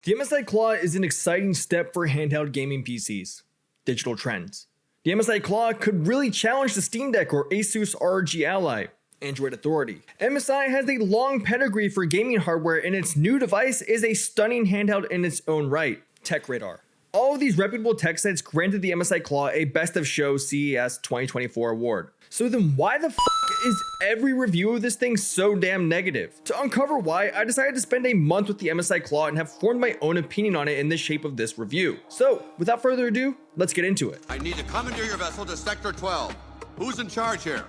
The MSI Claw is an exciting step for handheld gaming PCs. Digital trends. The MSI Claw could really challenge the Steam Deck or Asus ROG Ally. Android Authority. MSI has a long pedigree for gaming hardware, and its new device is a stunning handheld in its own right. Tech Radar. All of these reputable tech sites granted the MSI Claw a Best of Show CES 2024 award. So then why the f is every review of this thing so damn negative? To uncover why, I decided to spend a month with the MSI Claw and have formed my own opinion on it in the shape of this review. So without further ado, let's get into it. I need to commandeer your vessel to Sector 12. Who's in charge here?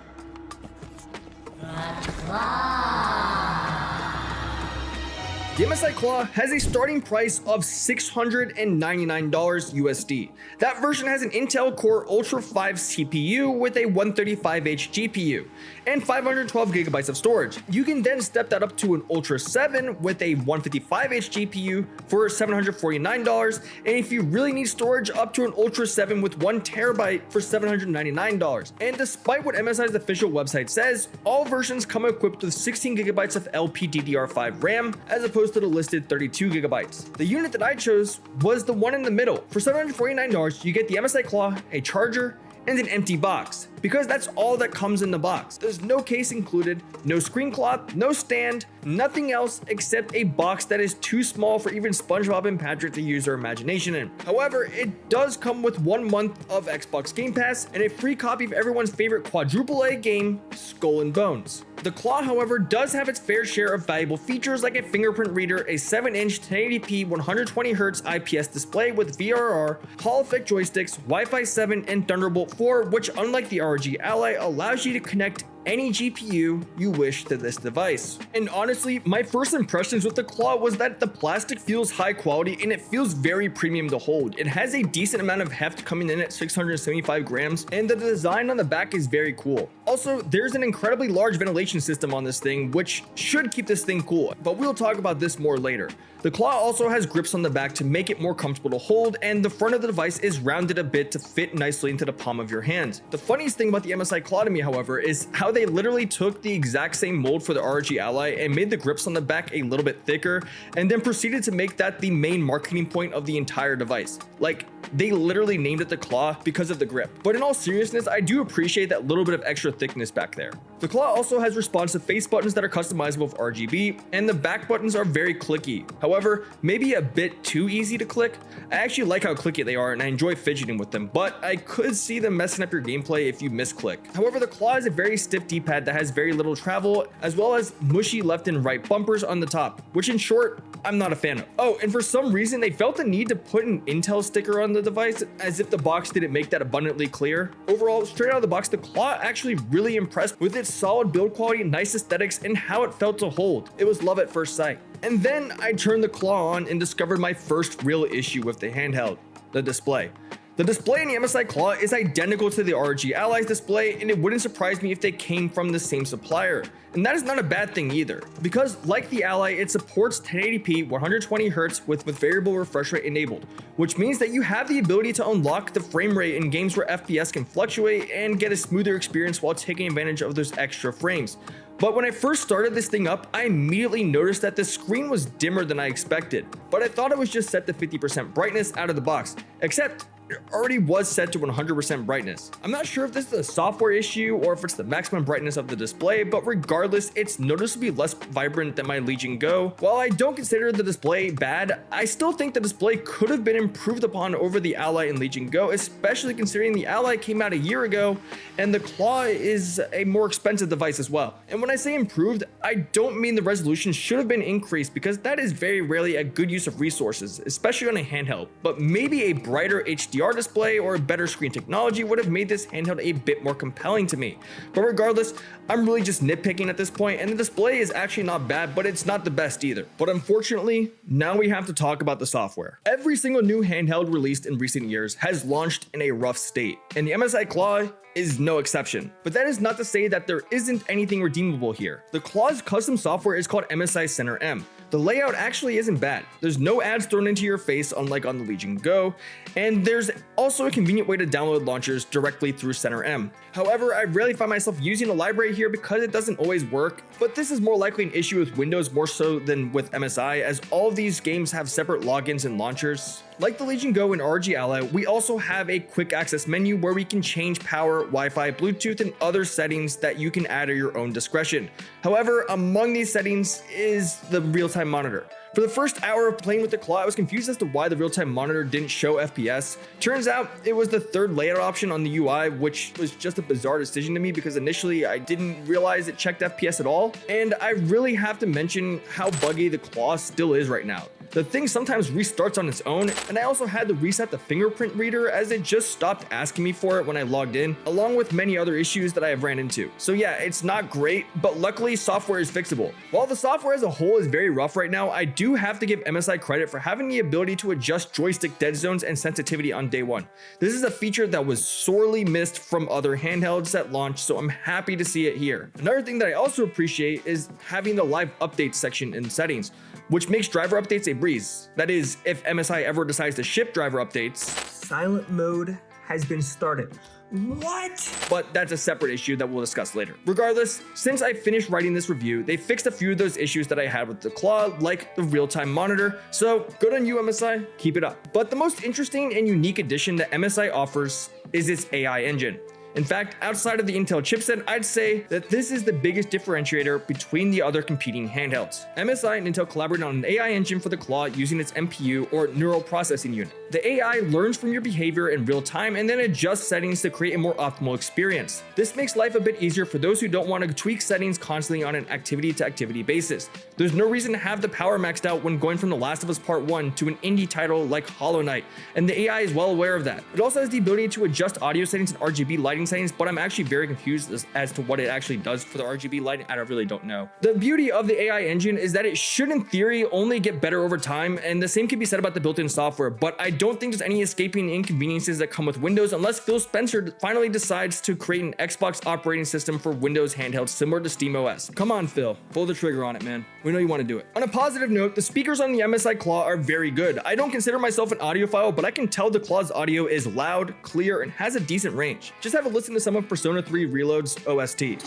The MSI Claw has a starting price of $699 USD. That version has an Intel Core Ultra 5 CPU with a 135H GPU and 512 gigabytes of storage. You can then step that up to an Ultra 7 with a 155H GPU for $749, and if you really need storage, up to an Ultra 7 with 1 terabyte for $799. And despite what MSI's official website says, all versions come equipped with 16 gigabytes of LPDDR5 RAM as opposed to the listed 32 gigabytes. The unit that I chose was the one in the middle. For $749, you get the MSI Claw, a charger, and an empty box, because that's all that comes in the box. There's no case included, no screen cloth, no stand, nothing else except a box that is too small for even SpongeBob and Patrick to use their imagination in. However, it does come with 1 month of Xbox Game Pass and a free copy of everyone's favorite quadruple A game, Skull and Bones. The Claw, however, does have its fair share of valuable features like a fingerprint reader, a 7-inch 1080p 120Hz IPS display with VRR, Hall effect joysticks, Wi-Fi 7, and Thunderbolt 4, which unlike the ROG Ally allows you to connect any GPU you wish to this device. And honestly, my first impressions with the Claw was that the plastic feels high quality and it feels very premium to hold. It has a decent amount of heft coming in at 675 grams, and the design on the back is very cool. Also, there's an incredibly large ventilation system on this thing, which should keep this thing cool, but we'll talk about this more later. The Claw also has grips on the back to make it more comfortable to hold, and the front of the device is rounded a bit to fit nicely into the palm of your hand. The funniest thing about the MSI Claw to me, however, is how they literally took the exact same mold for the ROG Ally and made the grips on the back a little bit thicker, and then proceeded to make that the main marketing point of the entire device. Like, they literally named it the Claw because of the grip. But in all seriousness, I do appreciate that little bit of extra thickness back there. The Claw also has responsive face buttons that are customizable with RGB, and the back buttons are very clicky. However, maybe a bit too easy to click. I actually like how clicky they are and I enjoy fidgeting with them, but I could see them messing up your gameplay if you misclick. However, the Claw is a very stiff D-pad that has very little travel, as well as mushy left and right bumpers on the top, which in short, I'm not a fan of. Oh, and for some reason, they felt the need to put an Intel sticker on the device, as if the box didn't make that abundantly clear. Overall, straight out of the box, the Claw actually really impressed with its solid build quality, nice aesthetics, and how it felt to hold. It was love at first sight. And then I turned the Claw on and discovered my first real issue with the handheld: the display. The display in the MSI Claw is identical to the ROG Ally's display, and it wouldn't surprise me if they came from the same supplier. And that is not a bad thing either, because like the Ally, it supports 1080p 120Hz with variable refresh rate enabled, which means that you have the ability to unlock the frame rate in games where FPS can fluctuate and get a smoother experience while taking advantage of those extra frames. But when I first started this thing up, I immediately noticed that the screen was dimmer than I expected, but I thought it was just set to 50% brightness out of the box, except it already was set to 100% brightness. I'm not sure if this is a software issue or if it's the maximum brightness of the display, but regardless, it's noticeably less vibrant than my Legion Go. While I don't consider the display bad, I still think the display could have been improved upon over the Ally and Legion Go, especially considering the Ally came out a year ago and the Claw is a more expensive device as well. And when I say improved, I don't mean the resolution should have been increased, because that is very rarely a good use of resources, especially on a handheld, but maybe a brighter HDR display or a better screen technology would have made this handheld a bit more compelling to me. But regardless, I'm really just nitpicking at this point, and the display is actually not bad, but it's not the best either. But unfortunately, now we have to talk about the software. Every single new handheld released in recent years has launched in a rough state, and the MSI Claw is no exception. But that is not to say that there isn't anything redeemable here. The Claw's custom software is called MSI Center M. The layout actually isn't bad. There's no ads thrown into your face unlike on the Legion Go, and there's also a convenient way to download launchers directly through Center M. However, I rarely find myself using a library here because it doesn't always work, but this is more likely an issue with Windows more so than with MSI, as all of these games have separate logins and launchers. Like the Legion Go and ROG Ally, we also have a quick access menu where we can change power, Wi-Fi, Bluetooth, and other settings that you can add at your own discretion. However, among these settings is the real-time monitor. For the first hour of playing with the Claw, I was confused as to why the real-time monitor didn't show FPS. Turns out it was the third layout option on the UI, which was just a bizarre decision to me because initially I didn't realize it checked FPS at all. And I really have to mention how buggy the Claw still is right now. The thing sometimes restarts on its own, and I also had to reset the fingerprint reader as it just stopped asking me for it when I logged in, along with many other issues that I have ran into. So yeah, it's not great, but luckily software is fixable. While the software as a whole is very rough right now, I do have to give MSI credit for having the ability to adjust joystick dead zones and sensitivity on day one. This is a feature that was sorely missed from other handhelds at launch, so I'm happy to see it here. Another thing that I also appreciate is having the live updates section in settings, which makes driver updates a breeze. That is, if MSI ever decides to ship driver updates. Silent mode has been started. What? But that's a separate issue that we'll discuss later. Regardless, since I finished writing this review, they fixed a few of those issues that I had with the Claw, like the real-time monitor, so good on you MSI, keep it up. But the most interesting and unique addition that MSI offers is its AI engine. In fact, outside of the Intel chipset, I'd say that this is the biggest differentiator between the other competing handhelds. MSI and Intel collaborated on an AI engine for the Claw using its NPU, or neural processing unit. The AI learns from your behavior in real time and then adjusts settings to create a more optimal experience. This makes life a bit easier for those who don't want to tweak settings constantly on an activity-to-activity basis. There's no reason to have the power maxed out when going from The Last of Us Part 1 to an indie title like Hollow Knight, and the AI is well aware of that. It also has the ability to adjust audio settings and RGB lighting settings, but I'm actually very confused as to what it actually does for the RGB lighting. I really don't know. The beauty of the AI engine is that it should in theory only get better over time, and the same can be said about the built-in software, but I don't think there's any escaping inconveniences that come with Windows unless Phil Spencer finally decides to create an Xbox operating system for Windows handhelds similar to SteamOS. Come on Phil, pull the trigger on it, man. We know you want to do it. On a positive note, the speakers on the MSI Claw are very good. I don't consider myself an audiophile, but I can tell the Claw's audio is loud, clear, and has a decent range. Just have a listen to some of Persona 3 Reload's OST.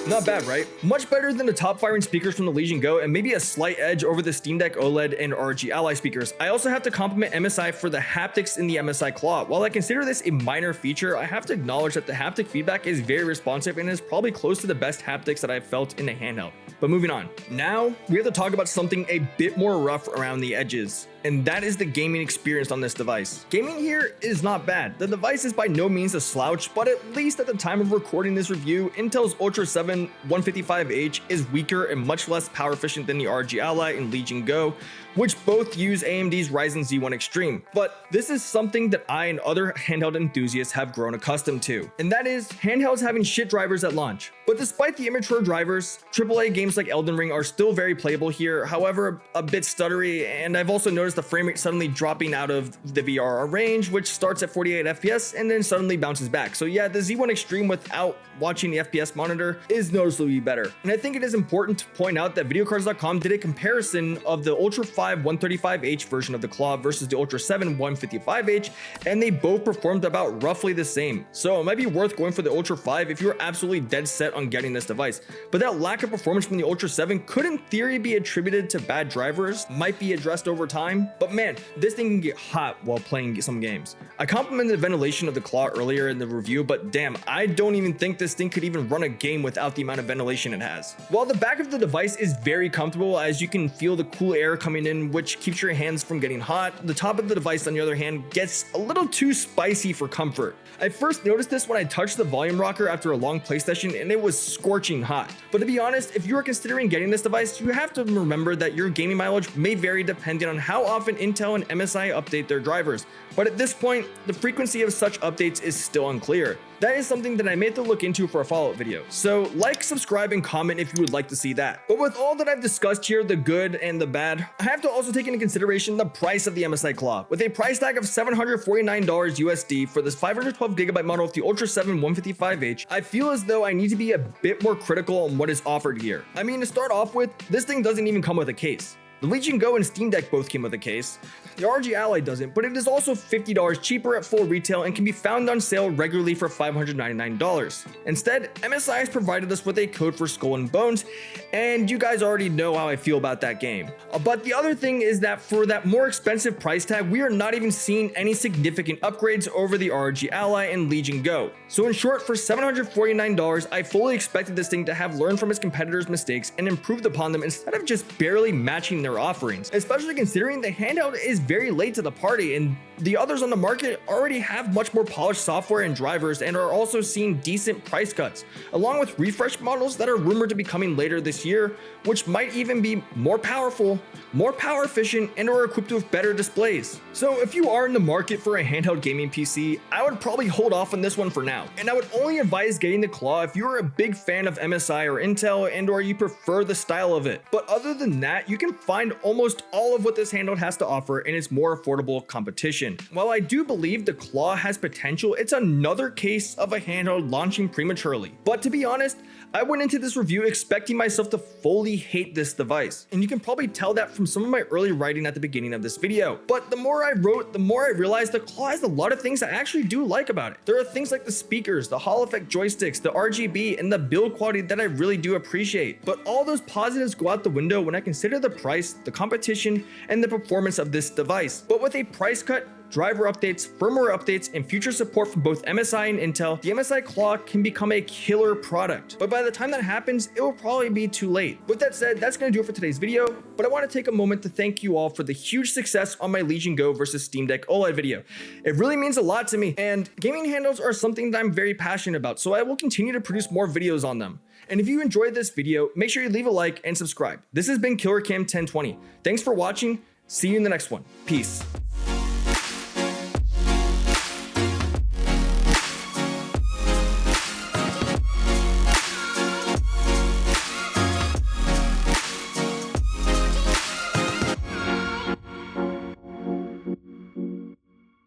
Not bad, right? Much better than the top firing speakers from the Legion Go, and maybe a slight edge over the Steam Deck OLED and ROG Ally speakers. I also have to compliment MSI for the haptics in the MSI Claw. While I consider this a minor feature, I have to acknowledge that the haptic feedback is very responsive and is probably close to the best haptics that I've felt in a handheld. But moving on. Now, we have to talk about something a bit more rough around the edges, and that is the gaming experience on this device. Gaming here is not bad. The device is by no means a slouch, but at least at the time of recording this review, Intel's Ultra 7 155H is weaker and much less power efficient than the ROG Ally and Legion Go, which both use AMD's Ryzen Z1 Extreme. But this is something that I and other handheld enthusiasts have grown accustomed to, and that is handhelds having shit drivers at launch. But despite the immature drivers, AAA games like Elden Ring are still very playable here, however a bit stuttery, and I've also noticed the frame rate suddenly dropping out of the VRR range, which starts at 48 FPS and then suddenly bounces back. So yeah, the Z1 Extreme without watching the FPS monitor is noticeably better. And I think it is important to point out that videocards.com did a comparison of the Ultra 5 135H version of the Claw versus the Ultra 7 155H, and they both performed about roughly the same. So it might be worth going for the Ultra 5 if you're absolutely dead set on getting this device. But that lack of performance from the Ultra 7 could in theory be attributed to bad drivers, might be addressed over time. But man, this thing can get hot while playing some games. I complimented the ventilation of the Claw earlier in the review, but damn, I don't even think this thing could even run a game without the amount of ventilation it has. While the back of the device is very comfortable, as you can feel the cool air coming in, which keeps your hands from getting hot, the top of the device on the other hand gets a little too spicy for comfort. I first noticed this when I touched the volume rocker after a long play session, and it was scorching hot. But to be honest, if you are considering getting this device, you have to remember that your gaming mileage may vary depending on how often Intel and MSI update their drivers. But at this point, the frequency of such updates is still unclear. That is something that I may have to look into for a follow-up video. So like, subscribe, and comment if you would like to see that. But with all that I've discussed here, the good and the bad, I have have to also take into consideration the price of the MSI Claw. With a price tag of $749 USD for this 512GB model of the Ultra 7 155H, I feel as though I need to be a bit more critical on what is offered here. I mean, to start off with, this thing doesn't even come with a case. The Legion Go and Steam Deck both came with a case. The ROG Ally doesn't, but it is also $50 cheaper at full retail and can be found on sale regularly for $599. Instead, MSI has provided us with a code for Skull and Bones, and you guys already know how I feel about that game. But the other thing is that for that more expensive price tag, we are not even seeing any significant upgrades over the ROG Ally and Legion Go. So in short, for $749, I fully expected this thing to have learned from its competitors' mistakes and improved upon them instead of just barely matching their offerings, especially considering the Handheld is very late to the party and the others on the market already have much more polished software and drivers and are also seeing decent price cuts, along with refresh models that are rumored to be coming later this year, which might even be more powerful, more power efficient, and are equipped with better displays. So if you are in the market for a handheld gaming PC, I would probably hold off on this one for now, and I would only advise getting the Claw if you are a big fan of MSI or Intel and or you prefer the style of it. But other than that, you can find almost all of what this handheld has to offer in its more affordable competition. While I do believe the Claw has potential, it's another case of a handheld launching prematurely. But to be honest, I went into this review expecting myself to fully hate this device, and you can probably tell that from some of my early writing at the beginning of this video. But the more I wrote, the more I realized the Claw has a lot of things I actually do like about it. There are things like the speakers, the Hall effect joysticks, the RGB, and the build quality that I really do appreciate. But all those positives go out the window when I consider the price, the competition, and the performance of this device. But with a price cut, driver updates, firmware updates, and future support from both MSI and Intel, the MSI Claw can become a killer product. But by the time that happens, it will probably be too late. With that said, that's going to do it for today's video, but I want to take a moment to thank you all for the huge success on my Legion Go versus Steam Deck OLED video. It really means a lot to me, and gaming handles are something that I'm very passionate about, so I will continue to produce more videos on them. And if you enjoyed this video, make sure you leave a like and subscribe. This has been Killer Cam 1020. Thanks for watching. See you in the next one. Peace.